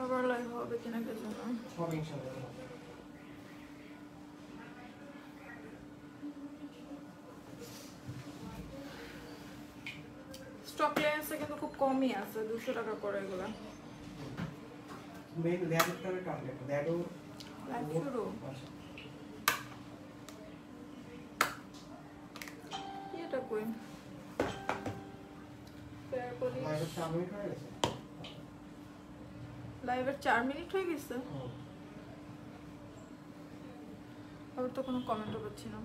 আবার লাইভ হবে কিনা কে জানে। হবে ইনশাআল্লাহ। স্টক ক্লিয়ারেন্সে কিন্তু খুব কমই আছে, 200 টাকা করে এগুলা। মেন ল্যাবটা টার্গেট দ্যাটও লাইভ শুরু এটা কই লাইভের 4 মিনিট হয়ে গেছে। আর তো কোনো কমেন্টও পাচ্ছি না,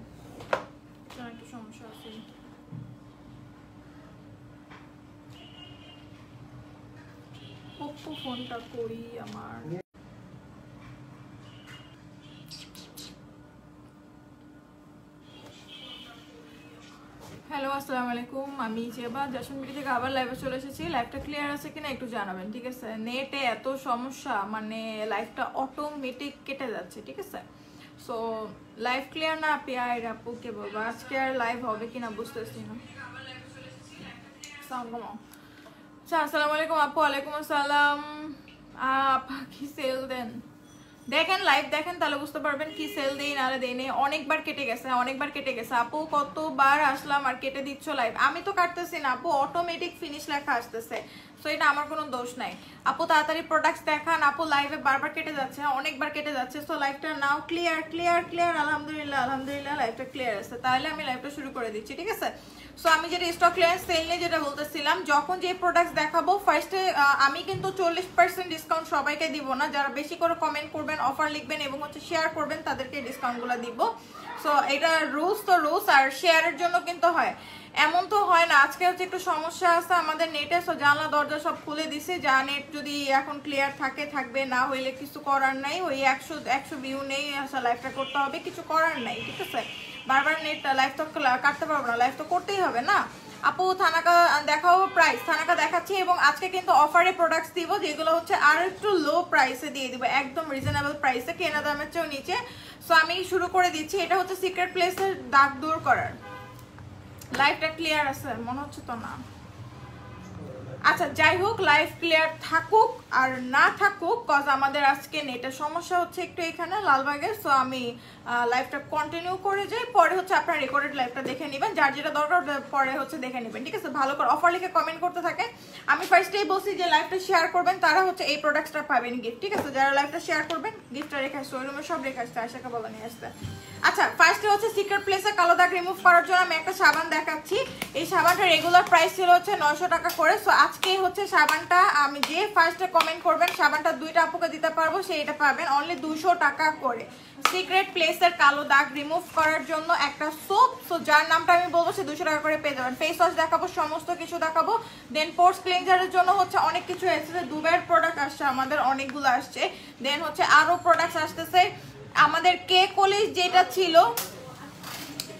একটু সমস্যা আছে। ওপো ফোনটা কই আমার? হ্যালো আসসালামু আলাইকুম, আমি জেবা জাশনবিটি থেকে আবার লাইভে চলে এসেছি। লাইভটা ক্লিয়ার আছে কিনা একটু জানাবেন, ঠিক আছে? নেটে এত সমস্যা, মানে লাইভটা অটোমেটিক কেটে যাচ্ছে, ঠিক আছে? সো লাইভ ক্লিয়ার না পেয়ার আপুকে বলবো আজকে আর লাইভ হবে কিনা বুঝতেছি না। আসসালামু আলাইকুম আপু। ওয়ালাইকুম আসসালাম। আপা কি সেল দেন? দেখেন লাইভ দেখেন তাহলে বুঝতে পারবেন কি সেল দেই না দেই নেই। অনেকবার কেটে গেছে আপু, কতবার আসলাম আর কেটে দিচ্ছ লাইভ। আমি তো কাটতেছি না আপু, অটোমেটিক ফিনিশ লেখা আসতেছে। সো এটা আমার কোনো দোষ নাই আপু। তাড়াতাড়ি প্রোডাক্টস দেখান আপু, লাইভে বারবার কেটে যাচ্ছে, অনেকবার কেটে যাচ্ছে। সো লাইভটা নাও ক্লিয়ার। আলহামদুলিল্লাহ লাইভটা ক্লিয়ার আছে। তাহলে আমি লাইভটা শুরু করে দিচ্ছি, ঠিক আছে? সো আমি যেটা স্টক ক্লিয়ারেন্স সেল নিয়ে যেটা বলতেছিলাম, যখন যে প্রোডাক্টস দেখাবো ফার্স্টে আমি কিন্তু 40% ডিসকাউন্ট সবাইকে দিব না। যারা বেশি করে কমেন্ট করবেন, অফার লিখবেন এবং হচ্ছে শেয়ার করবেন তাদেরকে ডিসকাউন্টগুলো দিব। সো এটা রুলস তো রুলস, আর শেয়ারের জন্য কিন্তু হয়, এমন তো হয় না। আজকে হচ্ছে একটু সমস্যা আছে আমাদের নেটে, সো জানলা দরজা সব খুলে দিছে। যা নেট যদি এখন ক্লিয়ার থাকবে, না হইলে কিছু করার নাই। ওই 100 ভিউ নেই, আসলে লাইভটা করতে হবে, কিছু করার নাই, ঠিক আছে? বারবার নেট লাইভ তো কাটতে পারবো না, লাইভ তো করতেই হবে না আপু। থানাকা দেখাও প্রাইস, থানাকা দেখাচ্ছি। এবং আজকে কিন্তু অফারে প্রোডাক্টস দিব যেগুলো হচ্ছে আর একটু লো প্রাইসে দিয়ে দিব, একদম রিজনেবল প্রাইসে, কেনা দামের চেয়েও নিচে। সো আমি শুরু করে দিচ্ছি। এটা হচ্ছে সিক্রেট প্লেসের দাগ দূর করার। লাইভটা ক্লিয়ার আছে মনে হচ্ছে তো না? আচ্ছা যাই হোক, লাইভ ক্লিয়ার থাকুক আর না থাকুক, কজ আমাদের আজকে নেটের সমস্যা হচ্ছে একটু এখানে লালবাগের। সো আমি লাইভটা কন্টিনিউ করে যাই, পরে হচ্ছে আপনার রেকর্ডেড লাইভটা দেখে নেবেন, যার যেটা দরকার পরে হচ্ছে দেখে নেবেন, ঠিক আছে? ভালো করে অফার লিখে কমেন্ট করতে থাকে। আমি ফার্স্টেই বলছি যে লাইভটা শেয়ার করবেন, তারা হচ্ছে এই প্রোডাক্টসটা পাবেন গিফট, ঠিক আছে? যারা লাইভটা শেয়ার করবেন গিফটটা রেখে আসছে, ওই রুমে সব রেখে আসছে, আশাকে বলা নিয়ে আসতে। আচ্ছা ফার্স্টে হচ্ছে সিক্রেট প্লেসে কালো দাগ রিমুভ করার জন্য আমি একটা সাবান দেখাচ্ছি। এই সাবানটা রেগুলার প্রাইস ছিল হচ্ছে 900 টাকা করে। সো আজকে হচ্ছে সাবানটা আমি যে ফার্স্টে কমেন্ট করবেন সাবানটা 2টা আপুকে দিতে পারবো, সেইটা পাবেন অনলি 200 টাকা করে। সিক্রেট প্লেসের কালো দাগ রিমুভ করার জন্য একটা সোপ, সো যার নামটা আমি বলবো সে 200 টাকা করে পেয়ে যাবেন। ফেস ওয়াশ দেখাবো, সমস্ত কিছু দেখাবো। দেন পোর্স ক্লিনজারের জন্য হচ্ছে অনেক কিছু এসেছে, দুবাইয়ের প্রোডাক্ট আসছে আমাদের, অনেকগুলো আসছে। দেন হচ্ছে আরো প্রোডাক্টস আসতেছে আমাদের। কেক কলিজ যেটা ছিল,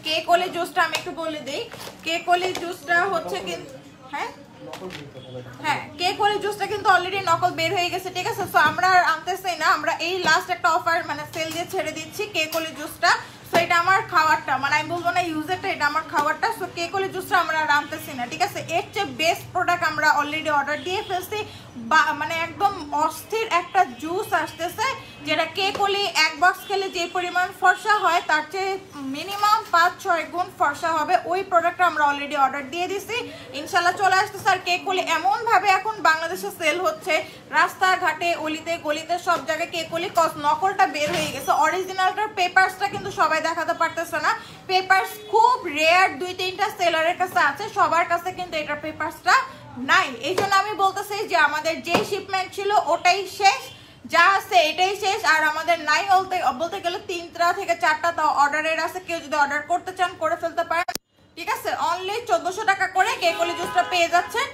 কেক কলিজ জুসটা আমি একটু বলে দিই। কেক কলিজ জুসটা হচ্ছে কিন্তু হ্যাঁ কেক কলিজ জুসটা কিন্তু অলরেডি নকল বের হয়ে গেছে, ঠিক আছে? সো আমরা আর আনতেছি না, আমরা এই লাস্ট একটা অফার মানে সেল দিয়ে ছেড়ে দিচ্ছি কেক কলিজ জুসটা। সো এটা আমার খাওয়ারটা, মানে আমি বলবো না ইউজারটা, এটা আমার খাওয়ারটা। সো কেক কলিজ জুসটা আমরা আর আনতেছি না, ঠিক আছে? এর চেয়ে বেস্ট প্রোডাক্ট আমরা অলরেডি অর্ডার দিয়ে ফেলছি, মানে একদম অস্থির একটা জুস আসতেছে, যেটা কেক কলি এক বক্স খেলে যে পরিমাণ ফর্সা হয় তার চেয়ে মিনিমাম 5-6 গুণ ফর্সা হবে। ওই প্রোডাক্টটা আমরা অলরেডি অর্ডার দিয়ে দিছি, ইনশাল্লাহ চলে আসতেছে। আর কেক কলি এমনভাবে এখন বাংলাদেশে সেল হচ্ছে, রাস্তাঘাটে অলিতে গলিতে সব জায়গায় কেক কলি, কজ নকলটা বের হয়ে গেছে। অরিজিনালটার পেপারসটা কিন্তু সবাই দেখাতে পারতেছে না, পেপারস খুব রেয়ার, 2-3টা সেলারের কাছে আছে, সবার কাছে কিন্তু এটার পেপারসটা নাই। এই জন্য আমি বলতেছি যে আমাদের যে শিপমেন্ট ছিল ওটাই শেষ, যা আছে এটাই শেষ। আর আমাদের নাই বলতে গেলে 3টা থেকে 4টা তাও অর্ডারের আছে, কেউ যদি অর্ডার করতে চান করে ফেলতে পারেন, ঠিক আছে? অনলি 1400 টাকা করে কেক কলি জুসটা পেয়ে যাচ্ছেন।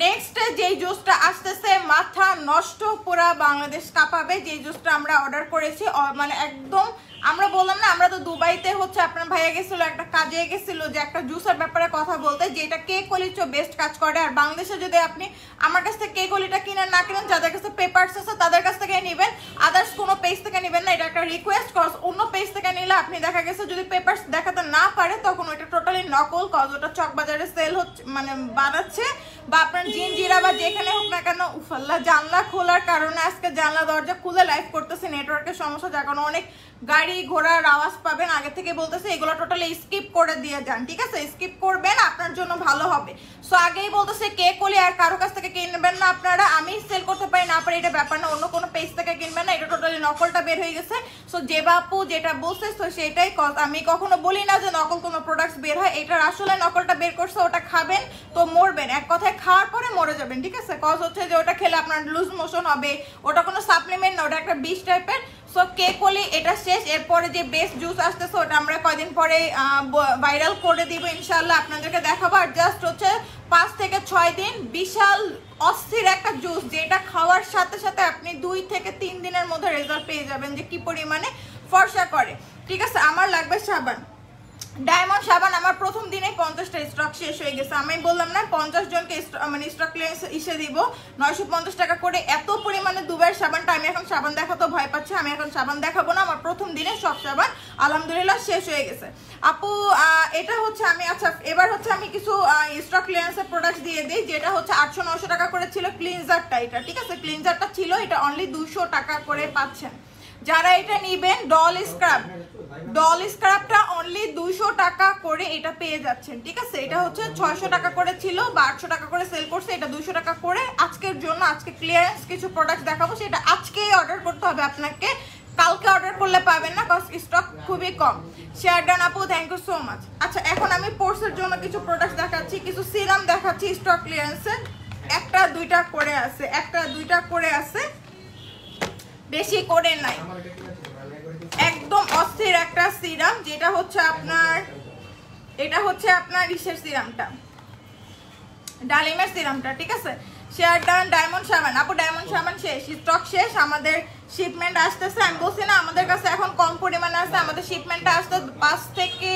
নেক্সট যেই জুসটা আসতেছে মাথা নষ্ট, পুরা বাংলাদেশ কাঁপাবে, যে জুসটা আমরা অর্ডার করেছি, মানে একদম আমরা বললাম না, আমরা তো দুবাইতে হচ্ছে আপনার ভাইয়া গেছিল একটা কাজে গেছিল যে একটা জুসের ব্যাপারে কথা বলতে, যেটা কে কলিচো বেস্ট কাজ করে। আর বাংলাদেশে যদি আপনি আমার কাছ থেকে কে কলিটা কিনেন না কিনেন, যাদের কাছে পেপারস আছে তাদের কাছ থেকে নেবেন, আদার্স কোনো পেজ থেকে নেবেন না। এটা একটা রিকোয়েস্ট, কজ অন্য পেজ থেকে নিলে আপনি দেখা গেছে যদি পেপারস দেখাতে না পারে তখন ওইটা টোটালি নকল, কজ ওটা চকবাজারে সেল হচ্ছে মানে বানাচ্ছে, বা আপনার জিনজিরা বা যেখানে হোক না কেন। উফাল্লা, জানলা খোলার কারণে আজকে জানলা দরজা খুলে লাইভ করতেছি, নেটওয়ার্কের সমস্যা, যার কারণে অনেক গাড়ি ঘোড়ার আওয়াজ পাবেন। আগে থেকে বলতেছে এগুলো টোটালি স্কিপ করে দিয়ে যান, ঠিক আছে? স্কিপ করবেন, আপনার জন্য ভালো হবে। সো আগেই বলতেছে কে কলি আর কারো কাছ থেকে কিনবেন না আপনারা। আমি সেল করতে পারি না পারি এটা ব্যাপার না, অন্য কোনো পেজ থেকে কিনবেন না, এটা টোটালি নকলটা বের হয়ে গেছে। সো যে বাপু যেটা বলছে তো সেটাই, আমি কখনো বলি না যে নকল কোনো প্রোডাক্টস বের হয়, এটার আসলে নকলটা বের করছে, ওটা খাবেন তো মরবেন, এক কথায় খাওয়ার পরে মরে যাবেন, ঠিক আছে? কজ হচ্ছে যে ওটা খেলে আপনার লুজ মোশন হবে, ওটা কোনো সাপ্লিমেন্ট না, ওটা একটা বিষ টাইপের। সো কে কলি এটা শেষ, এরপরে যে বেস্ট জুস আসতেছে ওটা আমরা কয়দিন পরে ভাইরাল করে দিব ইনশাল্লাহ, আপনাদেরকে দেখাবো। আর জাস্ট হচ্ছে 5 থেকে 6 দিন বিশাল অস্থির একটা জুস, যেটা খাওয়ার সাথে সাথে আপনি 2 থেকে 3 দিনের মধ্যে রেজাল্ট পেয়ে যাবেন যে কি পরিমাণে ফর্সা করে, ঠিক আছে? আমার লাগবে সাবান, ডায়মন্ড সাবান। আমার প্রথম দিনে 50টা স্টক শেষ হয়ে গেছে। আমি বললাম না 50 জনকে মানে স্টক ক্লিয়ারেন্স ইসে দিব 950 টাকা করে, এত পরিমাণে দুবাইয়ের সাবানটা। আমি এখন সাবান দেখাতে ভয় পাচ্ছি, আমি এখন সাবান দেখাবো না। আমার প্রথম দিনে সব সাবান আলহামদুলিল্লাহ শেষ হয়ে গেছে। আপু এটা হচ্ছে আমি, আচ্ছা এবার হচ্ছে আমি কিছু স্টক ক্লিয়ারেন্সের প্রোডাক্ট দিয়ে দিই, যেটা হচ্ছে 800-900 টাকা করে ছিল ক্লিনজারটা, এটা ঠিক আছে? ক্লিনজারটা ছিল, এটা অনলি 200 টাকা করে পাচ্ছেন। যারা এটা নিবেন, ডল স্ক্রাবটা অনলি 200 টাকা করে এটা পেয়ে যাচ্ছেন, ঠিক আছে? এটা হচ্ছে 600 টাকা করে ছিল বা 800 টাকা করে সেল করছে, এটা 200 টাকা করে। আজকের জন্য আজকে ক্লিয়ারেন্স কিছু প্রোডাক্ট দেখাবো, সেটা আজকেই অর্ডার করতে হবে আপনাকে, কালকে অর্ডার করলে পাবেন না, কজ স্টক খুবই কম। শেয়ার ডান আপু, থ্যাংক ইউ সো মাচ। আচ্ছা এখন আমি পোর্সের জন্য কিছু প্রোডাক্ট দেখাচ্ছি, কিছু সিরাম দেখাচ্ছি স্টক ক্লিয়ারেন্সের। একটা দুইটা করে আছে, বেশি করে নাই। একদম অস্থির একটা সিরাম, যেটা হচ্ছে আপনার, এটা হচ্ছে আপনার ইসের সিরামটা, ডালিমের সিরামটা, ঠিক আছে? Share done. ডায়মন্ড সাবান আপু, ডায়মন্ড সাবান শেষ, স্টক শেষ, আমাদের শিপমেন্ট আসতেছে। আমি বলছি না আমাদের কাছে এখন কম পরিমাণে আছে, আমাদের শিপমেন্টটা আসতে 5 থেকে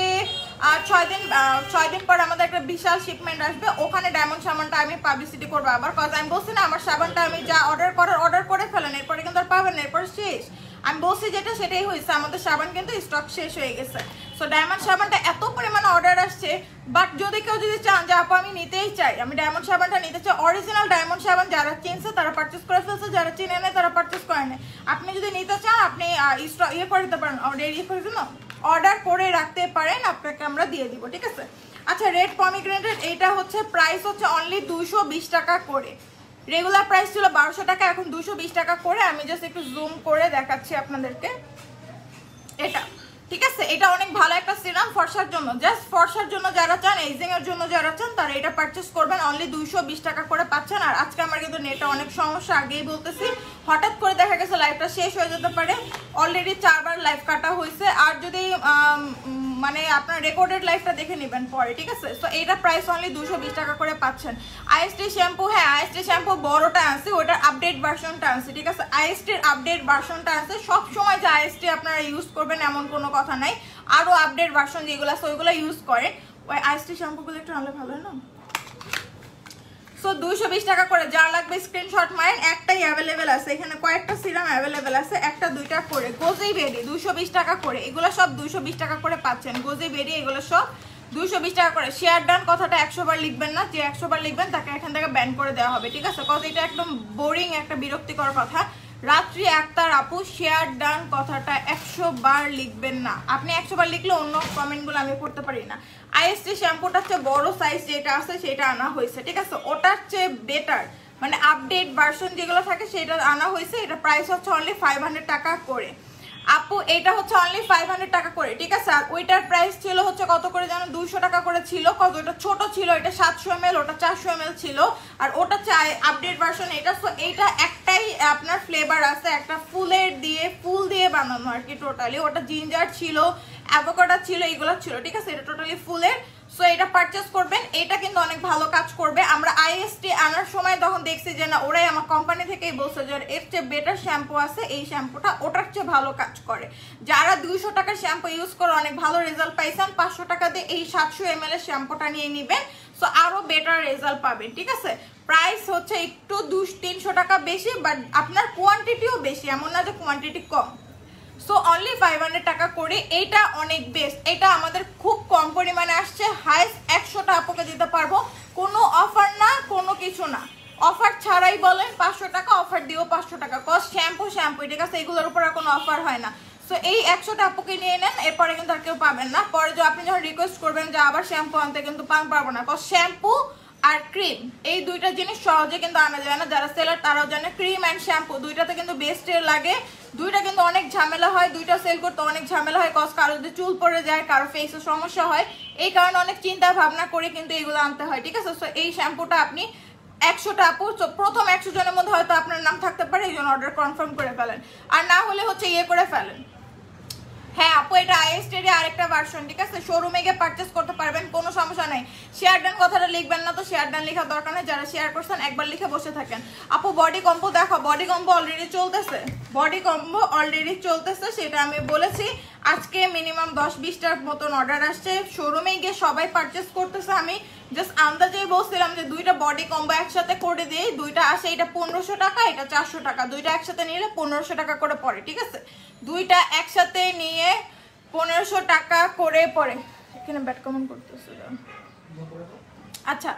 6 দিন পর আমাদের একটা বিশাল শিপমেন্ট আসবে, ওখানে ডায়মন্ড সাবানটা আমি পাবলিসিটি করবো আবার। কজ আমি বলছি না আমার সাবানটা আমি যা অর্ডার করে ফেলেন, এরপরে কিন্তু আর পাবেন না, এরপর শেষ। আমি বলছি যেটা সেটাই হয়েছে, আমাদের সাবান কিন্তু স্টক শেষ হয়ে গেছে। সো ডায়মন্ড সাবানটা এত পরিমাণে অর্ডার আসছে, বাট যদি কেউ চান যে আপু আমি নিতেই চাই, আমি ডায়মন্ড সাবানটা নিতে চাই, অরিজিনাল ডায়মন্ড সাবান যারা চিনছে তারা পারচেস করে ফেলছে, যারা চিনে নেয় তারা পারচেস করে নেয়। আপনি যদি নিতে চান আপনি করে দিতে পারেন, অর্ডার করে রাখতে পারেন, আপনাকে আমরা দিয়ে দিব, ঠিক আছে? আচ্ছা রেড পমিগ্রেনেট, এইটা হচ্ছে প্রাইস হচ্ছে অনলি 220 টাকা করে, রেগুলার প্রাইস ছিল 1200 টাকা, এখন 220 টাকা করে। আমি জাস্ট একটু জুম করে দেখাচ্ছি আপনাদেরকে, এটা ঠিক আছে? এটা অনেক ভালো একটা সিরাম ফর্সার জন্য, জাস্ট ফর্সার জন্য যারা চান, এজিং এর জন্য যারা চান তারা এটা পারচেস করবেন, অনলি 220 টাকা করে পাচ্ছেন। আর আজকে আমার কিন্তু নেটে অনেক সমস্যা, আগেই বলতেছি, হঠাৎ করে দেখা গেছে লাইভটা শেষ হয়ে যেতে পারে, অলরেডি 4 বার লাইভ কাটা হয়েছে। আর যদি মানে আপনার রেকর্ডেড লাইভটা দেখে নেবেন পরে, ঠিক আছে? তো এইটা প্রাইস অনলি 220 টাকা করে পাচ্ছেন। আইএসটি শ্যাম্পু, হ্যাঁ আইএসটি শ্যাম্পু বড়টা আছে, ওটার আপডেট ভার্সনটা আছে, ঠিক আছে? আইএসটির আপডেট ভার্সনটা আছে, সব সময় যে আইএসটি আপনারা ইউজ করবেন এমন কোনো কথা নাই, আরো আপডেট ভার্সন যেগুলো আছে ওইগুলো ইউজ করে। ওই আইএসটি শ্যাম্পুগুলো একটু আনলে ভালো হয় না? সো 220 টাকা করে, যার লাগবে স্ক্রিনশট মারেন, একটাই অ্যাভেলেবেল আছে এখানে, কয়েকটা সিরাম অ্যাভেলেবেল আছে, একটা দুইটা করে। গোজি বেরি 220 টাকা করে, এগুলো সব 220 টাকা করে পাচ্ছেন। গোজি বেরি এগুলো সব 220 টাকা করে। শেয়ার ডান কথাটা 100 বার লিখবেন না, যে 100 বার লিখবেন তাকে এখান থেকে ব্যান করে দেওয়া হবে, ঠিক আছে? কজ এটা একদম বোরিং একটা বিরক্তিকর কথা। রাত্রি আক্তার আপু, শেয়ার ডান কথাটা 100 বার লিখবেন না, আপনি 100 বার লিখলে অন্য কমেন্টগুলো আমি পড়তে পারি না। আইএসটি শ্যাম্পুটার চেয়ে বড় সাইজ যেটা আছে সেটা আনা হয়েছে, ঠিক আছে? ওটার চেয়ে বেটার মানে আপডেট ভার্সন যেগুলো থাকে সেটা আনা হয়েছে। এটা প্রাইস হচ্ছে অনলি 500 টাকা করে আপু, এটা হচ্ছে অনলি 500 টাকা করে, ঠিক আছে? আর ওইটার প্রাইস ছিল হচ্ছে কত করে জানো? 200 টাকা করে ছিল, কত ওটা ছোট ছিল, এটা 700 ml, ওটা 400 ml ছিল, আর ওটা চাই আপডেট ভার্সন এটা। সো এইটা একটাই আপনার ফ্লেভার আছে, একটা ফুল দিয়ে বানানো আর কি টোটালি। ওটা জিঞ্জার ছিল, অ্যাভোকাডো ছিল, এগুলো ছিল, ঠিক আছে? এটা টোটালি ফুলের। সো এটা পারচেস করবেন, এটা কিন্তু অনেক ভালো কাজ করবে। আমরা আইএসটি আনার সময় তখন দেখছি যে না, ওরাই আমার কোম্পানি থেকেই বলছে যে এর চেয়ে বেটার শ্যাম্পু আছে, এই শ্যাম্পুটা ওটার চেয়ে ভালো কাজ করে। যারা 200 টাকার শ্যাম্পু ইউজ করে অনেক ভালো রেজাল্ট পাইছেন, 500 টাকা দিয়ে এই 700 ml এর শ্যাম্পুটা নিয়ে নেবেন, সো আরো বেটার রেজাল্ট পাবেন। ঠিক আছে, প্রাইস হচ্ছে একটু 200-300 টাকা বেশি, বাট আপনার কোয়ান্টিটিও বেশি, এমন না যে কোয়ান্টিটি কম। সো অনলি 500 টাকা করে, এটা অনেক বেস্ট। এটা আমাদের খুব কম পরিমাণে আসছে, হাইস্ট 100টা আপুকে দিতে পারবো, কোনো অফার না, কোনো কিছু না, অফার ছাড়াই বলেন 500 টাকা, অফার দিও 500 টাকা, কজ শ্যাম্পু ঠিক আছে, এগুলোর উপর আর কোনো অফার হয় না। সো এই 100টা আপুকে নিয়ে নেন, এরপরে কিন্তু আর কেউ পাবেন না। পরে যে আপনি যখন রিকোয়েস্ট করবেন যে আবার শ্যাম্পু আনতে, কিন্তু পারবো না, কজ শ্যাম্পু আর ক্রিম এই দুইটা জিনিস সহজে কিন্তু আনা যায় না। যারা সেলার তারাও জানে, ক্রিম অ্যান্ড শ্যাম্পু দুইটাতে কিন্তু বেস্ট লাগে, দুইটা কিন্তু অনেক ঝামেলা হয়, দুইটা সেল করতে অনেক ঝামেলা হয়, কজ কারো যদি চুল পড়ে যায়, কারো ফেসে সমস্যা হয়, এই কারণে অনেক চিন্তা ভাবনা করে কিন্তু এগুলো আনতে হয়। ঠিক আছে, সো এই শ্যাম্পুটা আপনি 100টা আপু, প্রথম 100 জনের মধ্যে হয়তো আপনার নাম থাকতে পারে, এই জন্য অর্ডার কনফার্ম করে ফেলেন, আর না হলে হচ্ছে ইয়ে করে ফেলেন। হ্যাঁ আপু, এটা আইএসটির আরেকটা ভার্সন। ঠিক আছে, শোরুমে গিয়ে পারচেস করতে পারবেন, কোনো সমস্যা নাই। শেয়ার ডান কথাটা লিখবেন না তো, শেয়ার ডান লেখার দরকার নেই, যারা শেয়ার করছেন একবার লিখে বসে থাকেন। আপু বডি কম্বো দেখো, বডি কম্বো অলরেডি চলতেছে, বডি কম্বো অলরেডি চলতেছে, সেটা আমি বলেছি। আজকে মিনিমাম 10-20টার মতন অর্ডার আসছে, শোরুমে গিয়ে সবাই পারচেস করতেছে। আমি জাস্ট আন্দাজেই বলছিলাম যে দুইটা বডি কম্বো একসাথে করে দিই, দুইটা আসে, এটা 1500 টাকা, এটা 400 টাকা, দুইটা একসাথে নিলে 1500 টাকা করে পড়ে। ঠিক আছে, দুইটা একসাথে নিয়ে 1500 টাকা করে পড়ে। এখানে ব্যাট কমন করতেছে। আচ্ছা,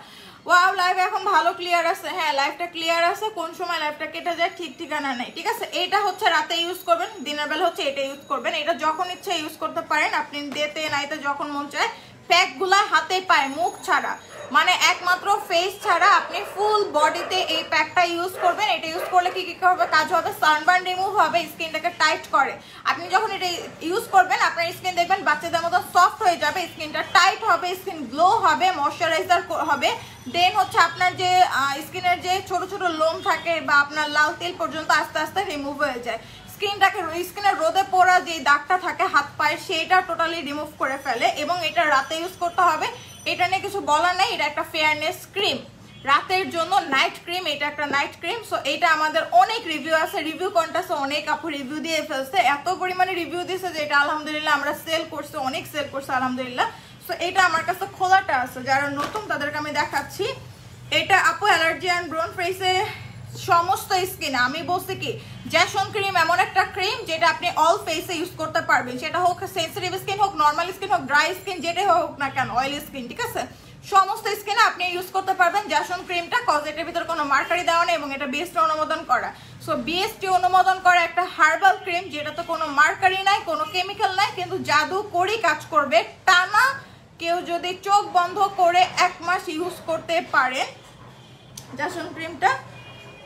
ওয়াও, লাইভ এখন ভালো ক্লিয়ার আছে। হ্যাঁ, লাইভটা ক্লিয়ার আছে, কোন সময় লাইভটা কেটে যায় ঠিক ঠিকানা নেই। ঠিক আছে, এটা হচ্ছে রাতে ইউজ করবেন, দিনের বেলা হচ্ছে এটা ইউজ করবেন। এটা যখন ইচ্ছা ইউজ করতে পারেন আপনি, ডেতে নাইতে যখন মন চায়। প্যাকগুলা হাতে পায়, মুখ ছাড়া, মানে একমাত্র ফেস ছাড়া আপনি ফুল বডিতে এই প্যাকটা ইউজ করবেন। এটা ইউজ করলে কি কি হবে কাজ হবে, সানবার্ন রিমুভ হবে, স্কিনটাকে টাইট করে। আপনি যখন এটা ইউজ করবেন আপনার স্কিন দেখবেন বাচ্চাদের মতো সফট হয়ে যাবে, স্কিনটা টাইট হবে, স্কিন গ্লো হবে, ময়শ্চারাইজার হবে। দেন হচ্ছে আপনার যে স্কিনের যে ছোট ছোট লোম থাকে বা আপনার লাল তেল পর্যন্ত আস্তে আস্তে রিমুভ হয়ে যায়। স্কিনের রোদে পড়া যে দাগটা থাকে হাত পায়ে, সেটা টোটালি রিমুভ করে ফেলে। এবং এটা রাতে ইউজ করতে হবে, এটা নিয়ে কিছু বলার নেই, এটা একটা ফেয়ারনেস ক্রিম, রাতের জন্য নাইট ক্রিম, এটা একটা নাইট ক্রিম। সো এটা আমাদের অনেক রিভিউ আছে, রিভিউ কন্টেস্টে অনেক আপু রিভিউ দিয়ে ফেলছে, এত পরিমাণে রিভিউ দিয়েছে যে এটা আলহামদুলিল্লাহ আমরা সেল করছি, অনেক সেল করছে আলহামদুলিল্লাহ। সো এটা আমার কাছে খোলাটা আছে, যারা নতুন তাদেরকে আমি দেখাচ্ছি। এটা আপু অ্যালার্জি অ্যান্ড ব্রোন ফেসে সমস্ত স্কিনে, আমি বলছি কি জ্যাসন ক্রিম এমন একটা ক্রিম যেটা আপনি অল ফেসে ইউজ করতে পারবেন, সেটা হোক সেন্সিটিভ স্কিন, হোক নর্মাল স্কিন, হোক ড্রাই স্কিন, যেটাই হোক না কেন, অয়েলি স্কিন। ঠিক আছে, সমস্ত স্কিনে আপনি ইউজ করতে পারবেন জ্যাসন ক্রিমটা, কজ এটার ভিতরে কোনো মার্কারি দেওয়া নেই এবং এটা বিএসটি অনুমোদন করা। সো বিএসটি অনুমোদন করা একটা হার্বাল ক্রিম, যেটাতে কোনো মার্কারি নাই, কোনো কেমিক্যাল নাই, কিন্তু জাদু করেই কাজ করবে টানা। কেউ যদি চোখ বন্ধ করে 1 মাস ইউজ করতে পারেন। জ্যাসন ক্রিমটা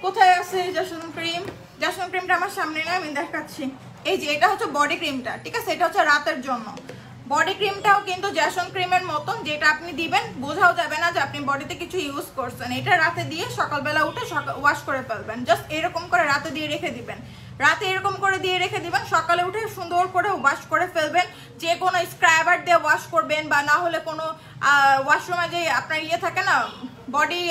কোথায় আছে? জ্যাসন ক্রিমটা আমার সামনে না, আমি দেখাচ্ছি। এই যে এটা হচ্ছে বডি ক্রিমটা। ঠিক আছে, এটা হচ্ছে রাতের জন্য। বডি ক্রিমটাও কিন্তু জ্যাসন ক্রিমের মতন, যেটা আপনি দিবেন বোঝাও যাবে না যে আপনি বডিতে কিছু ইউজ করছেন। এটা রাতে দিয়ে সকালবেলা উঠে ওয়াশ করে ফেলবেন, জাস্ট এরকম করে রাতে দিয়ে রেখে দিবেন, রাতে এরকম করে দিয়ে রেখে দিবেন, সকালে উঠে সুন্দর করে ওয়াশ করে ফেলবেন। যে কোনো স্ক্রাবার দিয়ে ওয়াশ করবেন, বা না হলে কোনো ওয়াশরুমে যে আপনার ইয়ে থাকে না, বডি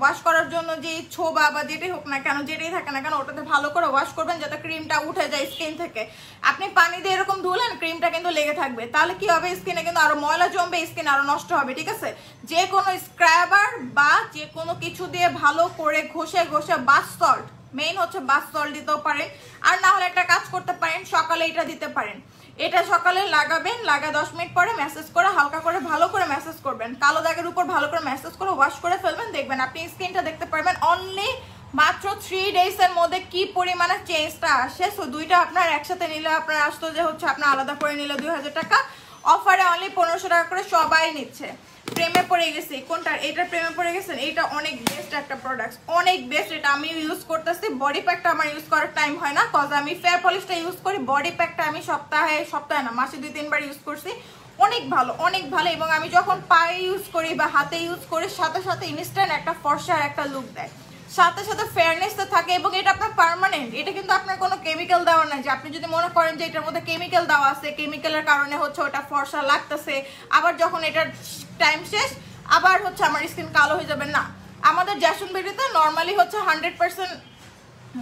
ওয়াশ করার জন্য যে ছোবা বা যেটাই হোক না কেন, যেটাই থাকে না কেন, ওটাতে ভালো করে ওয়াশ করবেন যাতে ক্রিমটা উঠে যায় স্কিন থেকে। আপনি পানি দিয়ে এরকম ধুলেন, ক্রিমটা কিন্তু লেগে থাকবে, তাহলে কি হবে, স্কিনে কিন্তু আরো ময়লা জমবে, স্কিন আরো নষ্ট হবে। ঠিক আছে, যে কোনো স্ক্রাবার বা যে কোনো কিছু দিয়ে ভালো করে ঘষে বাথ সল্ট, মেইন হচ্ছে বাথ সল্ট দিতেও পারেন, আর না হলে একটা কাজ করতে পারেন, সকালে এটা দিতে পারেন। এটা সকালে লাগাবেন, লাগা 10 মিনিট পরে ম্যাসেজ করে হালকা করে ভালো করে ম্যাসেজ করবেন, কালো দাগের উপর ভালো করে ম্যাসেজ করে ওয়াশ করে ফেলবেন, দেখবেন আপনি স্কিনটা দেখতে পারবেন অনলি মাত্র 3 ডেজ এর মধ্যে কি পরিমাণে চেঞ্জটা আসে। সো দুইটা আপনার একসাথে নিলে আপনার আসতো যে হচ্ছে আপনার আলাদা করে নিলে 2000 টাকা, অফারে অনলি 1500 টাকা করে সবাই নিচ্ছে। প্রেমে পড়ে গেছি কোনটার, এটা প্রেমে পড়ে গেছেন, এটা অনেক বেস্ট একটা প্রোডাক্ট, অনেক বেস্ট। এটা আমি ইউজ করতেছি, বডি প্যাকটা আমার ইউজ করার টাইম হয় না, কজ আমি ফেয়ার পলিশটা ইউজ করি। বডি প্যাকটা আমি সপ্তাহে না, মাসে 2-3 বার ইউজ করছি, অনেক ভালো, অনেক ভালো। এবং আমি যখন পায়ে ইউজ করি বা হাতে ইউজ করি, সাথে সাথে ইনস্ট্যান্ট একটা ফর্সা একটা লুক দেয়। সাথে সাথে ফেয়ারনেসটা থাকে এবং এটা আপনার পার্মানেন্ট। এটা কিন্তু আপনার কোনো কেমিক্যাল দেওয়া নাই যে আপনি যদি মনে করেন যে এটার মধ্যে কেমিক্যাল দেওয়া আছে, কেমিক্যালের কারণে হচ্ছে ওটা ফর্সা লাগতেছে, আবার যখন এটার টাইম শেষ আবার হচ্ছে আমার স্কিন কালো হয়ে যাবে, না। আমাদের জ্যাসন বিউটিতে নর্মালি হচ্ছে 100%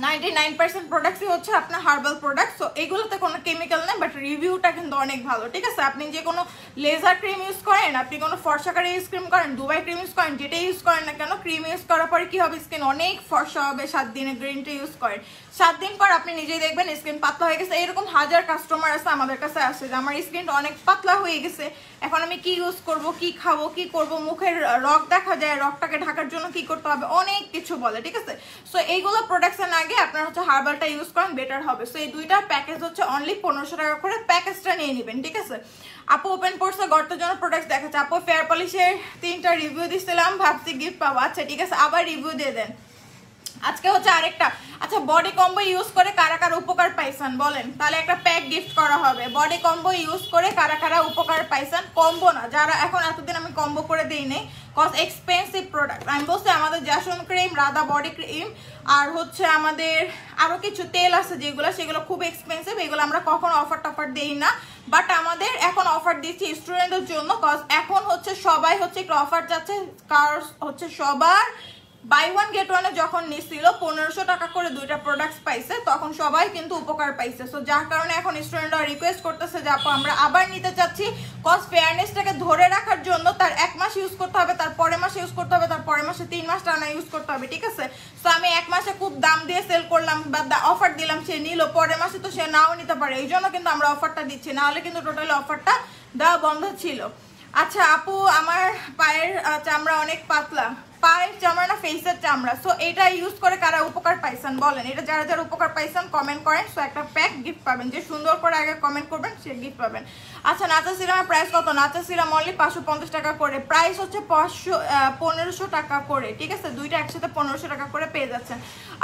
99% প্রোডাক্টই হচ্ছে আপনার হার্বাল প্রোডাক্ট। সো এগুলোতে কোনো কেমিক্যাল নেই, বাট রিভিউটা কিন্তু অনেক ভালো, ঠিক আছে। আপনি যে কোনো লেজার ক্রিম ইউজ করেন, আপনি কোনো ফর্সাকারি ইউজ ক্রিম করেন, দুবাই ক্রিম ইউজ করেন, যেটা ইউজ করেন না কেন, ক্রিম ইউজ করার পরে কি হবে, স্কিন অনেক ফর্সা হবে। 7 দিনে গ্রিন টি ইউজ করেন, 7 দিন পর আপনি নিজেই দেখবেন স্কিন পাতলা হয়ে গেছে। এরকম হাজার কাস্টমার আছে আমাদের কাছে আসে যে আমার স্কিনটা অনেক পাতলা হয়ে গেছে, এখন আমি কি ইউজ করব, কি খাবো, কি করব, মুখের রগ দেখা যায়, রগটাকে ঢাকার জন্য কি করতে হবে, অনেক কিছু বলে, ঠিক আছে। সো এইগুলো প্রোডাক্টসের আগে আপনার হচ্ছে হার্বালটা ইউজ করেন, বেটার হবে। সো এই দুইটার প্যাকেজ হচ্ছে অনলি 1500 টাকা করে, প্যাকেজটা নিয়ে নেবেন, ঠিক আছে। আপু ওপেন পোর্সে গর্তের জন্য প্রোডাক্ট দেখাচ্ছে। আপু ফেয়ার পলিশের 3টা রিভিউ দিছিলাম, ভাবছি গিফট পাবো। আচ্ছা ঠিক আছে, আবার রিভিউ দিয়ে দেন। আজকে হচ্ছে আরেকটা, আচ্ছা বডি কম্বো ইউজ করে কারা কারা উপকার পাইছেন বলেন, তাহলে একটা প্যাক গিফট করা হবে। বডি কম্বো ইউজ করে কারা কারা উপকার পাইছেন, কম্বো না, যারা এখন এতদিন আমি কম্বো করে দিই নেই, কজ এক্সপেন্সিভ প্রোডাক্ট। আমি বলছি আমাদের Jason cream, Radha body cream, আর হচ্ছে আমাদের আরো কিছু তেল আছে যেগুলো, সেগুলো খুব এক্সপেন্সিভ, এগুলো আমরা কখনো অফার টফার দেই না। বাট আমাদের এখন অফার দিচ্ছি স্টুডেন্টদের জন্য, কজ এখন হচ্ছে সবাই হচ্ছে একটু অফার চাচ্ছে, কারণ হচ্ছে সবার বাই 1 গেট 1 যখন নিছিল 1500 টাকা করে 2টা প্রোডাক্টস পাইছে, তখন সবাই কিন্তু উপকার পাইছে। সো যার কারণে এখন স্টুডেন্টরা রিকোয়েস্ট করতেছে যে আপু আমরা আবার নিতে চাচ্ছি, কজ ফেয়ারনেসটাকে ধরে রাখার জন্য তার 1 মাস ইউজ করতে হবে, তার পরের মাসে ইউজ করতে হবে, তার পরের মাসে 3 মাস টানা ইউজ করতে হবে, ঠিক আছে। সো আমি 1 মাসে খুব দাম দিয়ে সেল করলাম বা অফার দিলাম, সে নিল, পরের মাসে তো সে নাও নিতে পারে, এই জন্য কিন্তু আমরা অফারটা দিচ্ছি, নাহলে কিন্তু টোটালি অফারটা দেওয়া বন্ধ ছিল। আচ্ছা আপু আমার পায়ের চামড়া অনেক পাতলা, পায়ের চামড়া না ফেসের চামড়া, সো এটা ইউজ করে কারা উপকার পাইছেন বলেন, এটা যারা যারা উপকার পাইছেন কমেন্ট করেন। সো একটা প্যাক গিফট পাবেন, যে সুন্দর করে আগে কমেন্ট করবেন সে গিফট পাবেন। আচ্ছা নাচা সিরামের প্রাইস কত? নাচা সিরাম অনলি 550 টাকা করে, প্রাইস হচ্ছে 1500 টাকা করে, ঠিক আছে। দুইটা একসাথে 1500 টাকা করে পেয়ে যাচ্ছেন।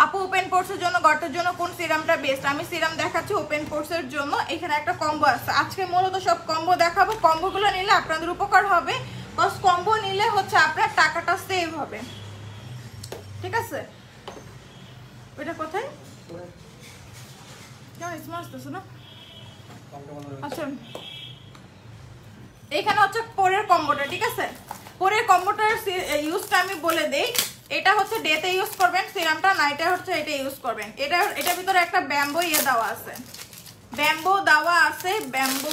আপু ওপেন পোর্সের জন্য, গর্তের জন্য কোন সিরামটা বেস্ট? আমি সিরাম দেখাচ্ছি ওপেন পোর্সের জন্য, এখানে একটা কম্বো আছে, আজকে মূলত সব কম্বো দেখাবো। কম্বোগুলো নিলে আপনাদের উপকার হবে, বস কম্বো নিলে হচ্ছে আপনার টাকাটা সেভ হবে, ঠিক আছে। ওইটা কোথায় না? আচ্ছা এখানে হচ্ছে পরের কম্বোটা, ঠিক আছে। পরের কম্বোটার ইউজটা আমি বলে দেই। এটা হচ্ছে ডেতে ইউজ করবেন সিরামটা, নাইটে হচ্ছে এটা ইউজ করবেন। এটার ভিতরে একটা ব্যাম্বো দেওয়া আছে, ব্যাম্বো দেওয়া আছে, ব্যাম্বো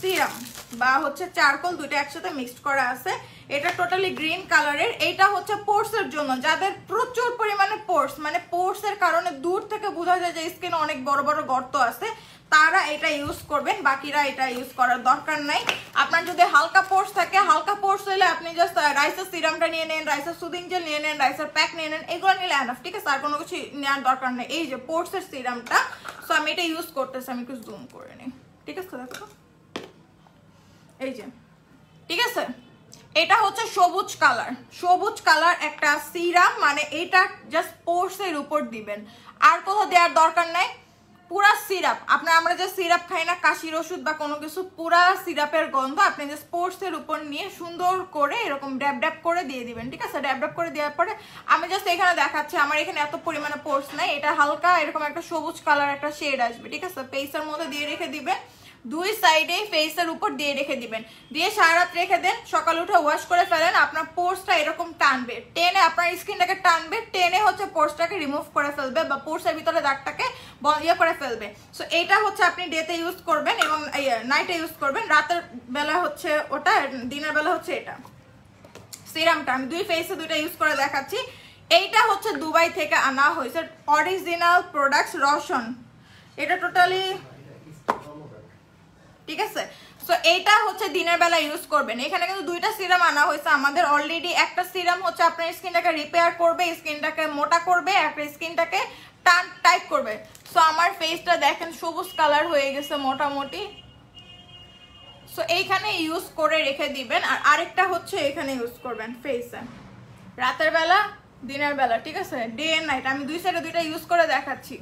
সিরাম বা হচ্ছে চারকোল, দুইটা একসাথে মিক্সড করা আছে। এটা টোটালি গ্রিন কালারের। এটা হচ্ছে পোর্সের জন্য, যাদের প্রচুর পরিমাণে পোর্স, মানে পোর্সের কারণে দূর থেকে বোঝা যায় যে স্কিনে অনেক বড় বড় গর্ত আছে, তারা এটা ইউজ করবেন, বাকিরা এটা ইউজ করার দরকার নাই। আপনার যদি হালকা পোর্স থাকে, হালকা পোর্স হলে আপনি জাস্ট রাইসের সিরামটা নিয়ে নেন, রাইসের সুদিং জেল নিয়ে নেন, রাইসের প্যাক নিয়ে নেন, এগুলো নিলে এনাফ, ঠিক আছে। আর কোনো কিছু নেওয়ার দরকার নেই। এই যে পোর্সের সিরামটা, সো আমি এটা ইউজ করতেছি, আমি একটু জুম করে নিই, ঠিক আছে। দেখো এই যে, ঠিক আছে, এটা হচ্ছে সবুজ কালার, সবুজ কালার একটা সিরাম, মানে এটা জাস্ট পোর্সের উপর দিবেন, আর কোথাও দেওয়ার দরকার নাই। পুরা সিরাপ, আমরা যে সিরাপ খাই না কাশির ওষুধ বা কোনো কিছু, পুরা সিরাপের গন্ধ আপনি যে স্পোর্টসের উপর নিয়ে সুন্দর করে এরকম ড্যাব ড্যাব করে দিয়ে দিবেন, ঠিক আছে। ড্যাব ড্যাব করে দেওয়ার পরে আমি জাস্ট এখানে দেখাচ্ছি, আমার এখানে এত পরিমাণে পোর্স নাই, এটা হালকা এরকম একটা সবুজ কালার একটা শেড আসবে, ঠিক আছে। ফেসের মধ্যে দিয়ে রেখে দিবেন, দুই সাইডে ফেসের উপর দিয়ে রেখে দিবেন, দিয়ে সারা রাত রেখে দেন, সকালে উঠে ওয়াশ করে ফেলেন। আপনার পোর্সটা এরকম টানবে, টেনে আপনার স্কিনটাকে টানবে, টেনে হচ্ছে পোর্সটাকে রিমুভ করে ফেলবে বা পোর্সের ভিতরে দাগটাকে ইয়ে করে ফেলবে। সো এইটা হচ্ছে আপনি ডেতে ইউজ করবেন এবং নাইটে ইউজ করবেন। রাতের বেলা হচ্ছে ওটা, দিনের বেলা হচ্ছে এটা সিরামটা। আমি দুই ফেসে দুইটা ইউজ করে দেখাচ্ছি। এইটা হচ্ছে দুবাই থেকে আনা হয়েছে, অরিজিনাল প্রোডাক্টস, রসন, এটা টোটালি, ঠিক আছে। সো এইটা হচ্ছে দিনের বেলা ইউজ করবেন। এখানে কিন্তু দুইটা সিরাম আনা হয়েছে আমাদের অলরেডি। একটা সিরাম হচ্ছে আপনার স্কিনটাকে রিপেয়ার করবে, স্কিনটাকে মোটা করবে, একটা স্কিনটাকে টাইট করবে। সো আমার ফেসটা দেখেন সবুজ কালার হয়ে গেছে মোটামুটি। সো এইখানে ইউজ করে রেখে দিবেন। আর আরেকটা হচ্ছে এখানে ইউজ করবেন ফেসে, রাতের বেলা, দিনের বেলা, ঠিক আছে, ডে এন্ড নাইট। আমি দুই সাইডে দুইটা ইউজ করে দেখাচ্ছি।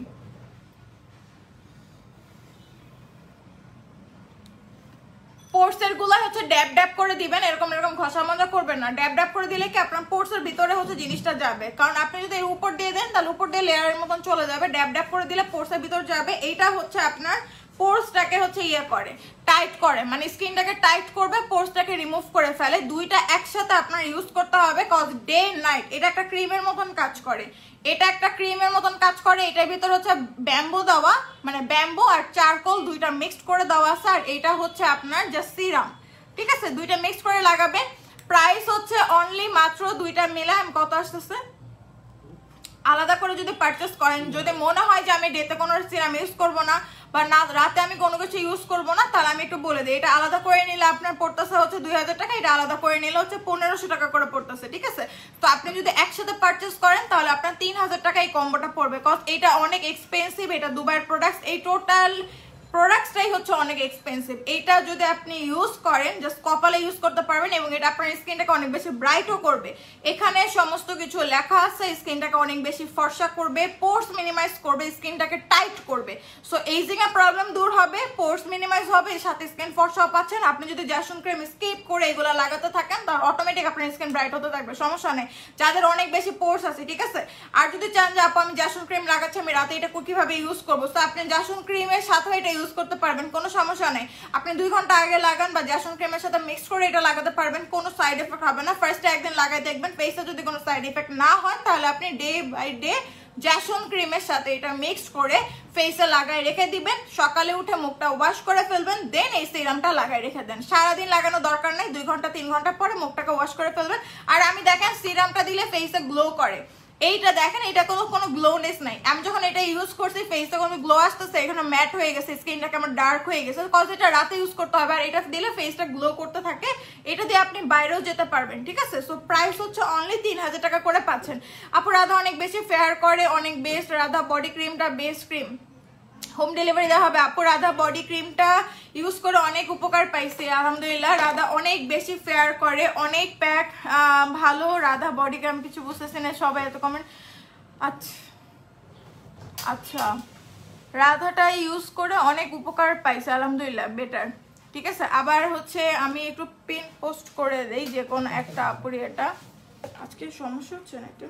পোর্সের গুলা হচ্ছে ড্যাব ড্যাব করে দিবেন, এরকম এরকম ঘষা মাজা করবেন না, ড্যাব ড্যাব করে দিলে কি আপনার পোর্সের ভিতরে হচ্ছে জিনিসটা যাবে। কারণ আপনি যদি এর উপর দিয়ে দেন তাহলে উপর দিয়ে লেয়ারের মতন চলে যাবে, ড্যাব ড্যাব করে দিলে পোর্সের ভিতর যাবে। এইটা হচ্ছে আপনার পোর্সটাকে হচ্ছে ইয়ে করে, টাইট করে, মানে স্কিনটাকে টাইট করবে, পোর্সটাকে রিমুভ করে ফেলে। দুইটা একসাথে আপনার ইউজ করতে হবে, কজ ডে নাইট। এটা একটা ক্রিমের মতন কাজ করে, এটা একটা ক্রিমের মতন কাজ করে। এটার ভিতর হচ্ছে ব্যাম্বো দেওয়া, মানে ব্যাম্বো আর চারকোল দুইটা মিক্সড করে দেওয়া আছে। আর এটা হচ্ছে আপনার জাস্ট সিরাম, ঠিক আছে? দুইটা মিক্স করে লাগাবে। প্রাইস হচ্ছে অনলি মাত্র দুইটা মিলে আমি কত আসতেছে, আলাদা করে যদি পারচেস করেন, যদি মনে হয় যে আমি ডেতে কোনো সিরাম ইউজ করবো না বা না রাতে আমি কোনো কিছু ইউজ করবো না, তাহলে আমি একটু বলে দিই। এটা আলাদা করে নিলে আপনার পড়তেছে হচ্ছে 2000 টাকা, এটা আলাদা করে নিলে হচ্ছে 1500 টাকা করে পড়তেছে, ঠিক আছে? তো আপনি যদি একসাথে পারচেস করেন তাহলে আপনার 3000 টাকা এই কম্বোটা পড়বে, কজ এটা অনেক এক্সপেন্সিভ। এটা দুবাইয়ের প্রোডাক্টস, এই টোটাল প্রোডাক্টসটাই হচ্ছে অনেক এক্সপেন্সিভ। এইটা যদি আপনি ইউজ করেন জাস্ট কপালে ইউজ করতে পারবেন এবং এটা আপনার স্কিনটাকে অনেক বেশি ব্রাইটও করবে। এখানে সমস্ত কিছু লেখা আছে, স্কিনটাকে অনেক বেশি ফর্সা করবে, পোর্স মিনিমাইজ করবে, স্কিনটাকে টাইট করবে। সো এইজিং এর প্রবলেম দূর হবে, পোর্স মিনিমাইজ হবে, সাথে স্কিন ফর্সাও পাচ্ছেন। আপনি যদি জ্যাসন ক্রিম স্কিপ করে এগুলো লাগাতে থাকেন তাহলে অটোমেটিক আপনার স্কিন ব্রাইট হতে থাকবে, সমস্যা নেই। যাদের অনেক বেশি পোর্স আছে, ঠিক আছে? আর যদি চান যে আপু আমি জ্যাসন ক্রিম লাগাচ্ছি, আমি রাতে এটা কিভাবে ইউজ করবো, তো আপনি জ্যাসন ক্রিমের সাথে এটা ইউজ করতে পারবেন, কোনো সমস্যা নেই। আপনি 2 ঘন্টা আগে লাগান বা জ্যাসন ক্রিমের সাথে মিক্স করে এটা লাগাতে পারবেন, কোনো সাইড এফেক্ট হবে না। ফার্স্টে একদিন লাগাই দেখবেন, ফেসে যদি কোনো সাইড এফেক্ট না হয় তাহলে আপনি ডে বাই ডে জ্যাসন ক্রিমের সাথে এটা মিক্স করে ফেসে লাগাই রেখে দিবেন। সকালে উঠে মুখটা ওয়াশ করে ফেলবেন, দেন এই সিরামটা লাগাই রেখে দেন। সারাদিন লাগানো দরকার নেই, 2 ঘন্টা 3 ঘন্টা পরে মুখটাকে ওয়াশ করে ফেলবেন। আর আমি দেখেন সিরামটা দিলে ফেসে গ্লো করে, এইটা দেখেন এটা কোনো গ্লোনেস নাই। আমি যখন এটা ইউজ করছি ফেসে কোনো গ্লো আসতেছে, এখানে ম্যাট হয়ে গেছে, স্কিনটাকে আমার ডার্ক হয়ে গেছে, কজ এটা রাতে ইউজ করতে হবে। আর এটা দিলে ফেসটা গ্লো করতে থাকে, এটা দিয়ে আপনি বাইরেও যেতে পারবেন, ঠিক আছে? সো প্রাইস হচ্ছে অনলি 3000 টাকা করে পাচ্ছেন। আপু রাধা অনেক বেশি ফেয়ার করে, অনেক বেস্ট, রাধা বডি ক্রিমটা বেস্ট ক্রিম, হোম ডেলিভারি দেওয়া হবে। আপু রাধা বডি ক্রিমটা ইউজ করে অনেক উপকার পাইছে আলহামদুলিল্লাহ। রাধা অনেক বেশি ফেয়ার করে, অনেক প্যাক ভালো। রাধা বডি ক্রিম কিছু বুঝতেছে না, সবাই এত কমেন্ট। আচ্ছা আচ্ছা, রাধাটা ইউজ করে অনেক উপকার পাইছে আলহামদুলিল্লাহ, বেটার, ঠিক আছে? আবার হচ্ছে আমি একটু পিন পোস্ট করে দেই যে কোন একটা আপুরি, এটা আজকে সমস্যা হচ্ছে না একটু।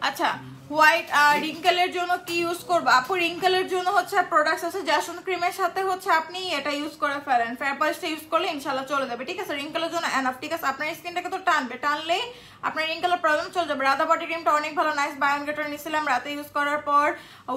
আচ্ছা, হোয়াইট রিঙ্কেলের জন্য কি ইউজ করবো আপু? রিঙ্কেলের জন্য হচ্ছে প্রোডাক্টস আছে, জ্যাসন ক্রিমের সাথে হচ্ছে আপনি এটা ইউজ করে ফেলেন, ফেয়ার পালিশটা ইউজ করলে ইনশাল্লাহ চলে যাবে, ঠিক আছে? রিঙ্কেলের জন্য এনাফ, ঠিক আছে? আপনার স্কিনটাকে তো টানবে, টানলেই আপনার রিঙ্কেলের প্রবলেম চলে যাবে। রাধা বডি ক্রিমটা অনেক ভালো, নাইস। বায়োনগেটার নিয়েছিলাম রাতে ইউজ করার পর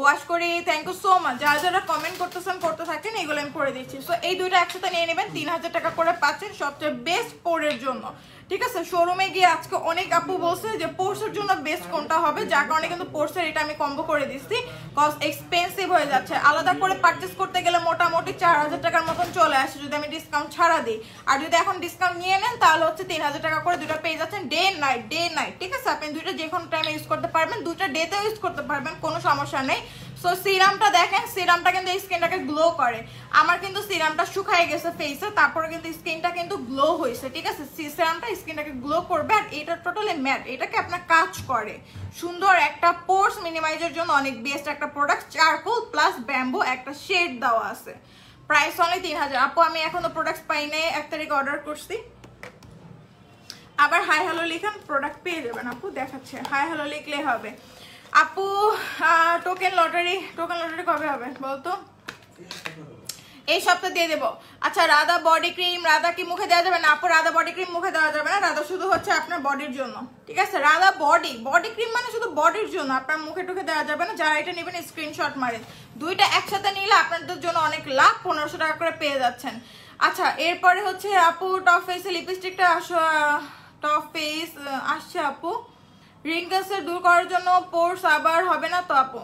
ওয়াশ করি, থ্যাংক ইউ সো মাচ। যারা যারা কমেন্ট করতেছেন করতে থাকেন, এগুলো আমি করে দিচ্ছি। সো এই দুইটা একসাথে নিয়ে নেবেন, 3000 টাকা করে পাচ্ছেন, সবচেয়ে বেস্ট পোরের জন্য, ঠিক আছে? শোরুমে গিয়ে আজকে অনেক আপু বলছে যে পোর্সের জন্য বেস্ট কোনটা হবে, যার কারণে কিন্তু পোর্সের এটা আমি কম্বো করে দিচ্ছি, কজ এক্সপেন্সিভ হয়ে যাচ্ছে। আলাদা করে পারচেস করতে গেলে মোটামুটি 4000 টাকার মতন চলে আসে যদি আমি ডিসকাউন্ট ছাড়া দিই। আর যদি এখন ডিসকাউন্ট নিয়ে নেন তাহলে হচ্ছে 3000 টাকা করে দুটো পেয়ে যাচ্ছেন, ডে নাইট, ডে নাইট, ঠিক আছে? আপনি দুইটা যে কোনো টাইমে ইউজ করতে পারবেন, দুইটা ডেতে ইউজ করতে পারবেন, কোনো সমস্যা নেই। সো সিরামটা দেখেন, সিরামটা কিন্তু স্কিনটাকে গ্লো করে। আমার কিন্তু সিরামটা শুকায় গেছে ফেসে, তারপরে কিন্তু স্কিনটা কিন্তু গ্লো হয়েছে, ঠিক আছে? সিরামটা স্কিনটাকে গ্লো করবে। আর এটা টোটালি ম্যাট, এটাকে আপনার কাজ করে সুন্দর একটা পোর্স মিনিমাইজের জন্য অনেক বেস্ট একটা প্রোডাক্ট। চারকোল প্লাস ব্যাম্বো একটা শেড দেওয়া আছে, প্রাইস অনলি 3000। আপু আমি এখনো প্রোডাক্টস পাই নাই, 1 তারিখে অর্ডার করছি। আবার হাই হ্যালো লিখেন, প্রোডাক্ট পেয়ে যাবেন। আপু দেখাচ্ছে, হাই হ্যালো লিখলে হবে। আপু টোকেন লটারি কবে হবে বলতো? এই সপ্তাহে দিয়ে দেবো। আচ্ছা, রাধা বডি ক্রিম, রাধা কি মুখে দেওয়া যাবে না? আপু রাধা বডি ক্রিম মুখে দেওয়া যাবে না, রাধা শুধু হচ্ছে আপনার বডির জন্য, ঠিক আছে? রাধা বডি ক্রিম মানে শুধু বডির জন্য, আপনার মুখে টুখে দেওয়া যাবে না। যারা এটা নেবেন স্ক্রিনশট মারেন, দুইটা একসাথে নিলে আপনাদের জন্য অনেক লাভ, 1500 টাকা করে পেয়ে যাচ্ছেন। আচ্ছা, এরপরে হচ্ছে আপু টপ ফেসে লিপস্টিকটা টপ ফেস আসছে আপু, রিঙ্কেলস দূর করার জন্য। পোর্স আবার হবে না তো আপু?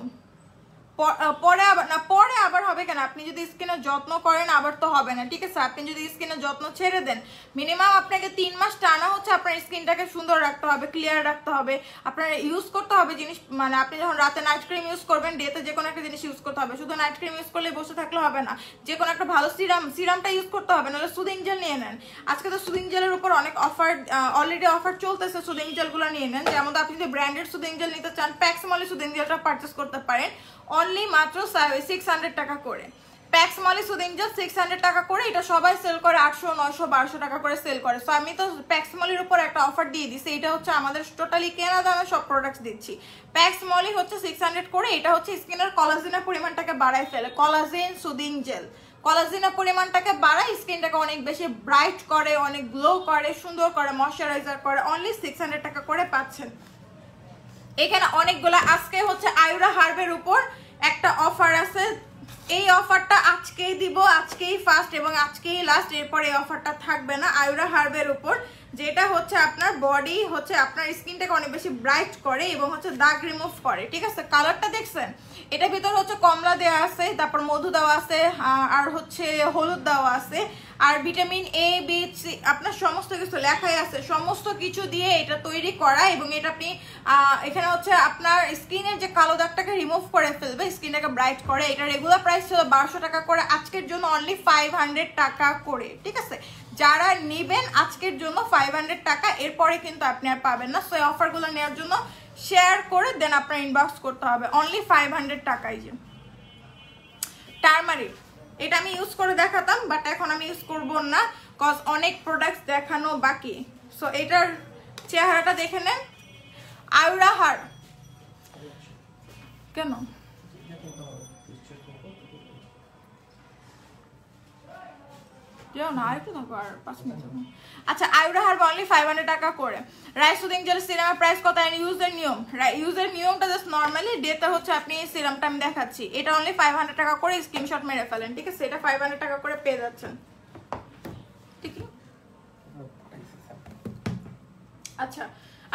পরে আবার হবে কেন? আপনি যদি স্কিনের যত্ন করেন আবার তো হবে না, ঠিক আছে? আপনি যদি স্কিনের যত্ন ছেড়ে দেন, মিনিমাম আপনাকে 3 মাস টানা হচ্ছে আপনার স্কিনটাকে সুন্দর রাখতে হবে, ক্লিয়ার রাখতে হবে, আপনার ইউজ করতে হবে জিনিস। মানে আপনি যখন রাতে নাইট ক্রিম ইউজ করবেন, ডেতে যে কোনো একটা জিনিস ইউজ করতে হবে। শুধু নাইট ক্রিম ইউজ করলে বসে থাকলে হবে না, যে কোনো একটা ভালো সিরামটা ইউজ করতে হবে, নাহলে সুদিং জেল নিয়ে নেন। আজকে তো সুদিং জেলের উপর অনেক অফার, অলরেডি অফার চলতেছে, সুদিং জেলগুলো নিয়ে নেন। যেমন আপনি যদি ব্র্যান্ডেড সুদিং জেল নিতে চান, প্যাক্সমলে সুদিং জেলটা পারচেস করতে পারেন, অনলি মাত্র 600 টাকা করে। প্যাক্স মলি সুদিং জেল 600 টাকা করে, এটা সবাই সেল করে 800 900 1200 টাকা করে সেল করে। সো আমি তো প্যাক্স মলির উপর একটা অফার দিয়ে দিছি, এটা হচ্ছে আমাদের টোটালি কেনা দামে সব প্রোডাক্টস দিচ্ছি। প্যাক্স মলি হচ্ছে 600 করে, এটা হচ্ছে স্কিনের কোলাজেনের পরিমাণটাকে বাড়ায় ফেলে। কোলাজেন সুদিং জেল কোলাজেনের পরিমাণটাকে বাড়ায়, স্কিনটাকে অনেক বেশি ব্রাইট করে, অনেক গ্লো করে, সুন্দর করে, ময়শ্চারাইজার করে। অনলি 600 টাকা করে পাচ্ছেন। এখানে অনেকগুলো আজকে হচ্ছে আয়ুরা হার্বের উপর একটা অফার আছে, এই অফারটা আজকেই দিব, আজকেই ফার্স্ট এবং আজকেই লাস্ট, এরপর এই অফারটা থাকবে না। আয়ুরা হার্বের উপর যেটা হচ্ছে আপনার বডি হচ্ছে আপনার স্কিনটাকে অনেক বেশি ব্রাইট করে এবং হচ্ছে দাগ রিমুভ করে, ঠিক আছে। কালারটা দেখছেন, এটার ভিতর হচ্ছে কমলা দেওয়া আছে, তারপর মধু দেওয়া আছে, আর হচ্ছে হলুদ দেওয়া আছে, আর ভিটামিন এ বি সি আপনার সমস্ত কিছু লেখাই আছে, সমস্ত কিছু দিয়ে এটা তৈরি করা। এবং এটা আপনি এখানে হচ্ছে আপনার স্কিনের যে কালো দাগটাকে রিমুভ করে ফেলবে, স্কিনটাকে ব্রাইট করে। এটা রেগুলার প্রাইস ছিল 1200 টাকা করে, আজকের জন্য অনলি 500 টাকা করে, ঠিক আছে। যারা নেবেন আজকের জন্য 500 টাকা, এরপরে কিন্তু আপনি আর পাবেন না। সো এই অফারগুলো নেওয়ার জন্য শেয়ার করে দেন, আপনার ইনবক্স করতে হবে। অনলি 500 টাকাই। যে টারমারিক, এটা আমি ইউজ করে দেখাতাম, বাট এখন আমি ইউজ করবো না, কজ অনেক প্রোডাক্টস দেখানো বাকি। সো এটার চেহারাটা দেখে নেন। আয়ুরা হার কেন না, আরেকটু থাকো, আর 5 মিনিট। আচ্ছা, আয়ুরা হার অনলি 500 টাকা করে। রাইস সুদিং জেল সিরামের প্রাইস কত? ইউজের নিয়ম, ইউজের নিয়মটা জাস্ট নর্মালি ডেতে হচ্ছে আপনি এই সিরামটা আমি দেখাচ্ছি, এটা অনলি 500 টাকা করে, স্ক্রিনশট মেরে ফেলেন, ঠিক আছে। এটা 500 টাকা করে পেয়ে যাচ্ছেন, ঠিক আছে। আচ্ছা,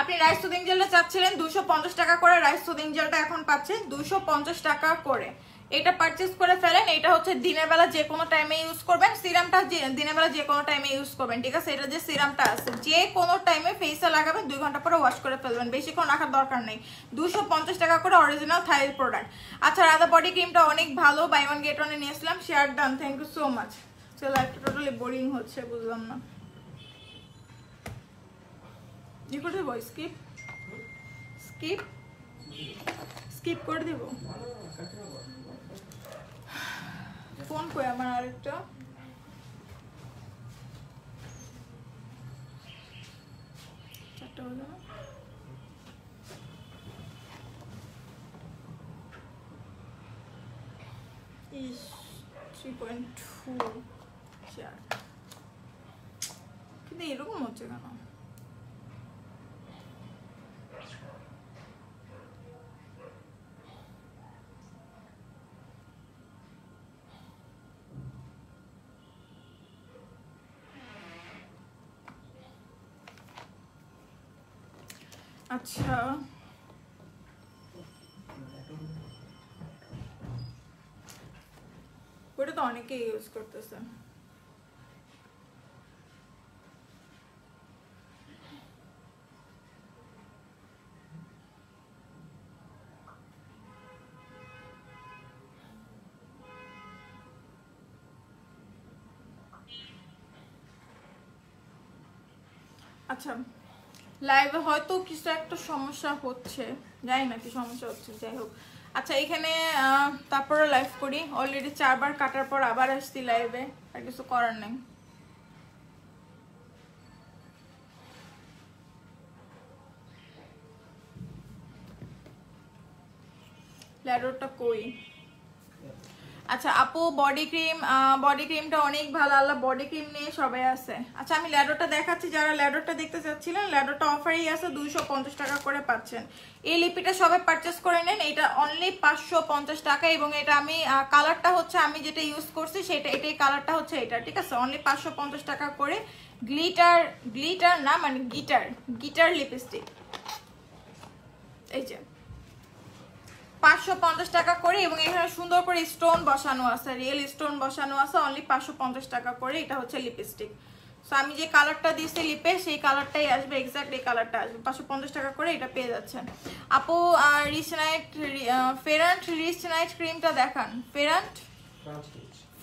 আপনি রাইস সুদিং জেলটা চাচ্ছিলেন 250 টাকা করে, রাইস সুদিং জেলটা এখন পাচ্ছেন 250 টাকা করে। এটা পারচেজ করে ফেলেন। এটা হচ্ছে দিনের বেলা যে কোনো টাইমে ইউজ করবেন, সিরামটা দিনের বেলা যে কোনো টাইমে ইউজ করবেন, ঠিক আছে। এটা যে সিরামটা আছে যে কোনো টাইমে ফেসে লাগাবেন, 2 ঘন্টা পরে ওয়াশ করে ফেলবেন, বেশিক্ষণ রাখার দরকার নেই। 250 টাকা করে অরিজিনাল থাইল প্রোডাক্ট। আচ্ছা, রাধা বডি ক্রিমটা অনেক ভালো, বাই ওয়ান গেট ওয়ানে নিয়েছিলাম, share done, thank you so much. চলো, একটা টোটালি বোরিং হচ্ছে, বুঝলাম না কি করে দেবো, স্কিপ স্কিপ স্কিপ করে দেবো। ফোন কই আমার আরেকটা, চারটা হলো না। ইস 3.2 কিন্তু এরকম হচ্ছে কেন? আচ্ছা, ওটা তো অনেকেই ইউজ করতেছে। আচ্ছা, লাইভে হয়তো কিছু একটা সমস্যা হচ্ছে, জানি না কি সমস্যা হচ্ছে, যাই হোক। আচ্ছা, এখানে তারপরে লাইভ করি, অলরেডি 4 বার কাটার পর আবার আসছি লাইভে, আর কিছু করার নেই। ল্যাডোরটা কই? আচ্ছা আপু, বডি ক্রিমটা অনেক ভালো, আল্লাহ বডি ক্রিম নিয়ে সবাই আছে। আচ্ছা, আমি ল্যাডোরটা দেখাচ্ছি, যারা ল্যাডোরটা দেখতে চাচ্ছিলেন, ল্যাডোরটা অফারই আছে, 250 টাকা করে পাচ্ছেন। এই লিপিটা সবাই পারচেস করে নেন, এটা অনলি 550 টাকা। এবং এটা আমি কালারটা হচ্ছে আমি যেটা ইউজ করছি সেটা, এটাই কালারটা হচ্ছে এটা, ঠিক আছে। অনলি 550 টাকা করে। গ্লিটার না, মানে গিটার লিপস্টিক, এই যে 550 টাকা করে। এবং এখানে সুন্দর করে স্টোন বসানো আছে, রিয়েল স্টোন বসানো আছে, অনলি 550 টাকা করে। এটা হচ্ছে লিপস্টিক। সো আমি যে কালারটা দিয়েছি লিপে, সেই কালারটাই আসবে, এক্স্যাক্ট এই কালারটা আসবে। 550 টাকা করে এটা পেয়ে যাচ্ছেন। আপু, ফেরান্ট রিচ নাইট ক্রিমটা দেখান।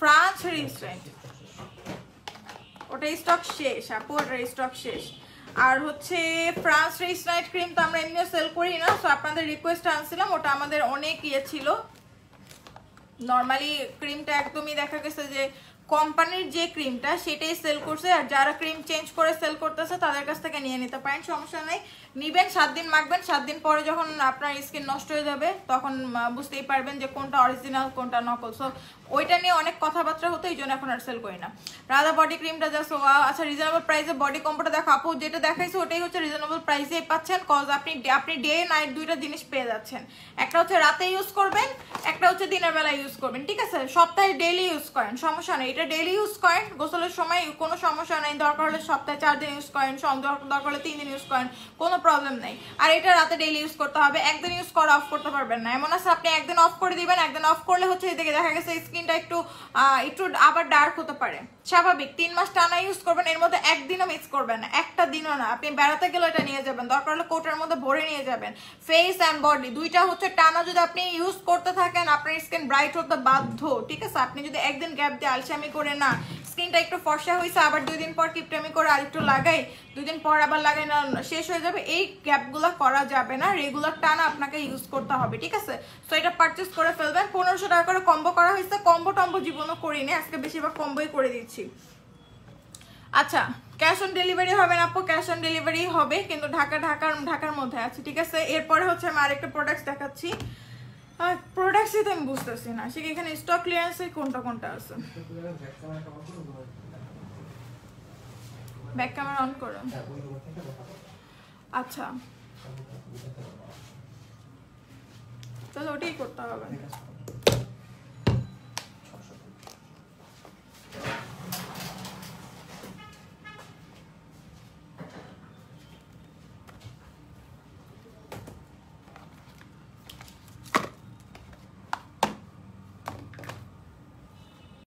ফ্রান্স রিচ নাইট, ওটা স্টক শেষ আপু, ওটা স্টক শেষ। আর হচ্ছে ফ্রান্স রিচ নাইট ক্রিম তো আমরা এমনিও সেল করি না, সো আপনাদের রিকোয়েস্ট আনছিলাম, ওটা আমাদের অনেক ইয়ে ছিল, নর্মালি ক্রিমটা একদমই দেখা গেছে যে কোম্পানির যে ক্রিমটা সেটাই সেল করছে, আর যারা ক্রিম চেঞ্জ করে সেল করতেছে তাদের কাছ থেকে নিয়ে নিতে পারেন, সমস্যা নেই। নিবেন, 7 দিন মাখবেন, 7 দিন পরে যখন আপনার স্কিন নষ্ট হয়ে যাবে তখন বুঝতেই পারবেন যে কোনটা অরিজিনাল কোনটা নকল। সো ওইটা নিয়ে অনেক কথাবার্তা হতো, এই জন্য এখন আর সেল করি না। রাধা বডি ক্রিমটা জাস্ট আচ্ছা রিজনেবল প্রাইসে বডি কম্বোটা দেখো আপু, যেটা দেখাইছে ওটাই হচ্ছে রিজনেবল প্রাইসেই পাচ্ছেন, কজ আপনি ডে নাইট দুইটা জিনিস পেয়ে যাচ্ছেন। একটা হচ্ছে রাতে ইউজ করবেন, একটা হচ্ছে দিনের বেলা ইউজ করবেন, ঠিক আছে? সপ্তাহে ডেইলি ইউজ করেন, সমস্যা নেই। এটা ডেইলি ইউজ করেন, গোসলের সময় কোনো সমস্যা নেই, দরকার হলে সপ্তাহে 4 দিন ইউজ করেন, দরকার হলে 3 দিন ইউজ করেন, কোনো প্রবলেম নেই। আর এটা রাতে ডেইলি ইউজ করতে হবে, একদিন ইউজ করা অফ করতে পারবেন না। এমন আছে আপনি একদিন অফ করে দিবেন, একদিন অফ করলে হচ্ছে এদিকে দেখা গেছে স্কিনটা একটু আবার ডার্ক হতে পারে, স্বাভাবিক। 3 মাস টানা ইউজ করবেন, এর মধ্যে একদিনও মিস করবেন না, একটা দিনও না। আপনি বেড়াতে গেলে এটা নিয়ে যাবেন, দরকার হলে কোটের মধ্যে ভরে নিয়ে যাবেন। ফেস অ্যান্ড বডি দুইটা হচ্ছে টানা যদি আপনি ইউজ করতে থাকেন আপনার স্কিন ব্রাইট হতে বাধ্য, ঠিক আছে? আপনি যদি একদিন গ্যাপ দিয়ে আলসামি করে না, স্কিনটা একটু ফর্সা হয়েছে আবার 2 দিন পর কিপটামি করে আরেকটু লাগাই, 2 দিন পর আবার লাগাই না, শেষ হয়ে যাবে, এই গ্যাপগুলো করা যাবে না। রেগুলার টানা আপনাকে ইউজ করতে হবে, ঠিক আছে? সো এটা পারচেস করে ফেলবেন। 1500 টাকা করে কম্বো করা হয়েছে, কম্বো টম্বো জীবনও করিনি, আজকে বেশিরভাগ কম্বোই করে দিচ্ছি। আচ্ছা, ক্যাশ অন ডেলিভারি হবে না আপু? ক্যাশ অন ডেলিভারি হবে, কিন্তু ঢাকার মধ্যে আছে, ঠিক আছে? এরপরে হচ্ছে আমি আরেকটা প্রোডাক্ট দেখাচ্ছি। প্রোডাক্টসই তো আমি বুঝতেছি না, সে এখানে স্টক ক্লিয়ারেন্সে কোনটা আছে। ব্যাক ক্যামেরা অন করো। আচ্ছা, তাহলে ওটাই করতে হবে।